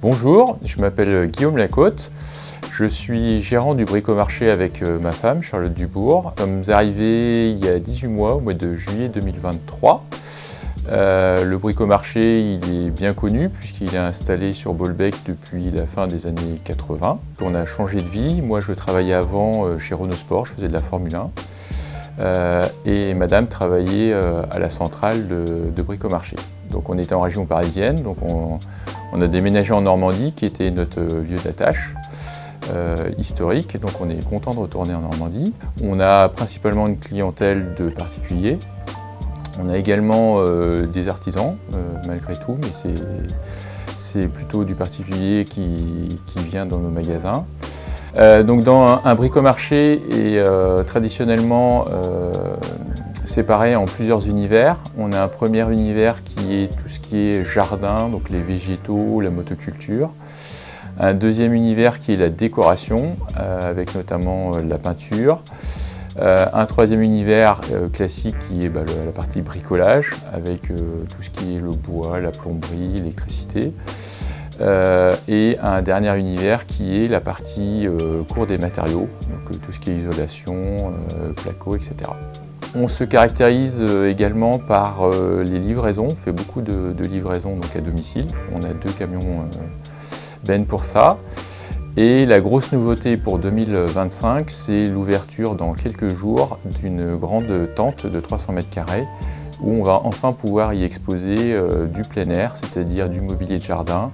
Bonjour, je m'appelle Guillaume Lacôte. Je suis gérant du bricomarché avec ma femme, Charlotte Dubourg. Nous sommes arrivés il y a 18 mois, au mois de juillet 2023. Le bricomarché, il est bien connu puisqu'il est installé sur Bolbec depuis la fin des années 80. On a changé de vie. Moi, je travaillais avant chez Renault Sport, je faisais de la Formule 1. Et madame travaillait à la centrale de bricomarché. Donc on était en région parisienne, donc on a déménagé en Normandie qui était notre lieu d'attache historique, donc on est content de retourner en Normandie. On a principalement une clientèle de particuliers. On a également des artisans malgré tout, mais c'est plutôt du particulier qui vient dans nos magasins. Donc dans un bricomarché est traditionnellement séparé en plusieurs univers. On a un premier univers qui est tout ce qui est jardin, donc les végétaux, la motoculture. Un deuxième univers qui est la décoration, avec notamment la peinture. Un troisième univers classique qui est la partie bricolage, avec tout ce qui est le bois, la plomberie, l'électricité. Et un dernier univers qui est la partie cours des matériaux, donc tout ce qui est isolation, placo, etc. On se caractérise également par les livraisons. On fait beaucoup de livraisons donc à domicile. On a 2 camions bennes pour ça. Et la grosse nouveauté pour 2025, c'est l'ouverture dans quelques jours d'une grande tente de 300 m² où on va enfin pouvoir y exposer du plein air, c'est-à-dire du mobilier de jardin,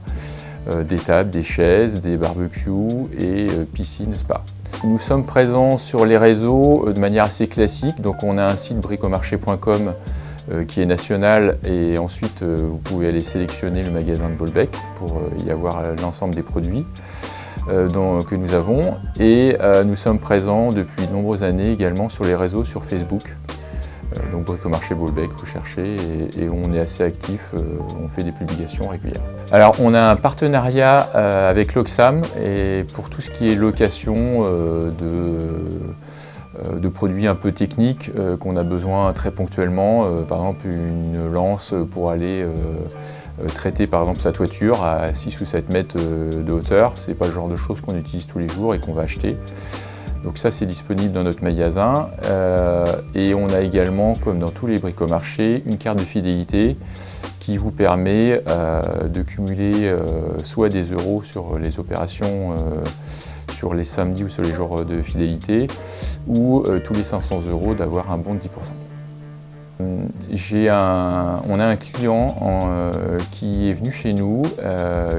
des tables, des chaises, des barbecues et piscine, spa. Nous sommes présents sur les réseaux de manière assez classique, donc on a un site bricomarché.com qui est national et ensuite vous pouvez aller sélectionner le magasin de Bolbec pour y avoir l'ensemble des produits que nous avons, et nous sommes présents depuis de nombreuses années également sur les réseaux, sur Facebook. Donc Bricomarché Bolbec, vous cherchez, et on est assez actif, on fait des publications régulières. Alors on a un partenariat avec l'Oxam et pour tout ce qui est location de produits un peu techniques qu'on a besoin très ponctuellement, par exemple une lance pour aller traiter par exemple sa toiture à 6 ou 7 mètres de hauteur. C'est pas le genre de choses qu'on utilise tous les jours et qu'on va acheter. Donc ça, c'est disponible dans notre magasin. Et on a également, comme dans tous les bricomarchés, une carte de fidélité qui vous permet de cumuler soit des euros sur les opérations sur les samedis ou sur les jours de fidélité, ou tous les 500 € d'avoir un bon de 10%. On a un client qui est venu chez nous,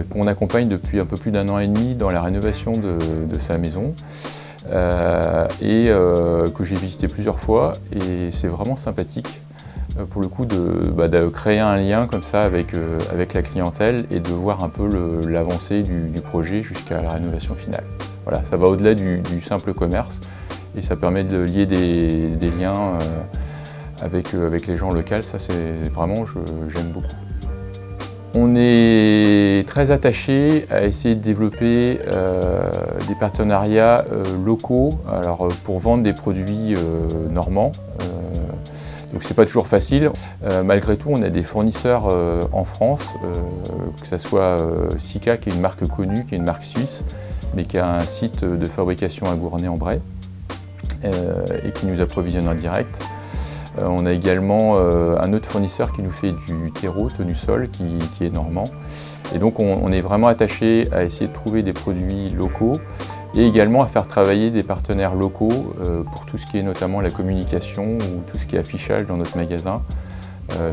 qu'on accompagne depuis un peu plus d'1 an et demi dans la rénovation de sa maison. Que j'ai visité plusieurs fois, et c'est vraiment sympathique pour le coup de créer un lien comme ça avec la clientèle et de voir un peu l'avancée du projet jusqu'à la rénovation finale. Voilà, ça va au-delà du simple commerce et ça permet de lier des liens avec les gens locaux. Ça, c'est vraiment, j'aime beaucoup. On est très attaché à essayer de développer des partenariats locaux, alors pour vendre des produits normands. Donc c'est pas toujours facile. Malgré tout, on a des fournisseurs en France, que ce soit Sika, qui est une marque connue, qui est une marque suisse, mais qui a un site de fabrication à Gournay-en-Bray et qui nous approvisionne en direct. On a également un autre fournisseur qui nous fait du terreau, Tenusol, qui est normand. Et donc on est vraiment attaché à essayer de trouver des produits locaux et également à faire travailler des partenaires locaux pour tout ce qui est notamment la communication ou tout ce qui est affichage dans notre magasin.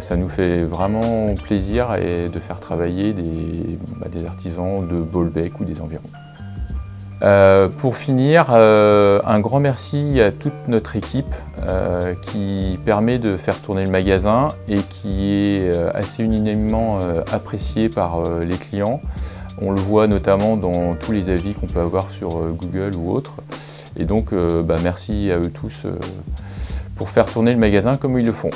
Ça nous fait vraiment plaisir de faire travailler des artisans de Bolbec ou des environs. Pour finir, un grand merci à toute notre équipe qui permet de faire tourner le magasin et qui est assez unanimement apprécié par les clients. On le voit notamment dans tous les avis qu'on peut avoir sur Google ou autres. Et donc merci à eux tous pour faire tourner le magasin comme ils le font.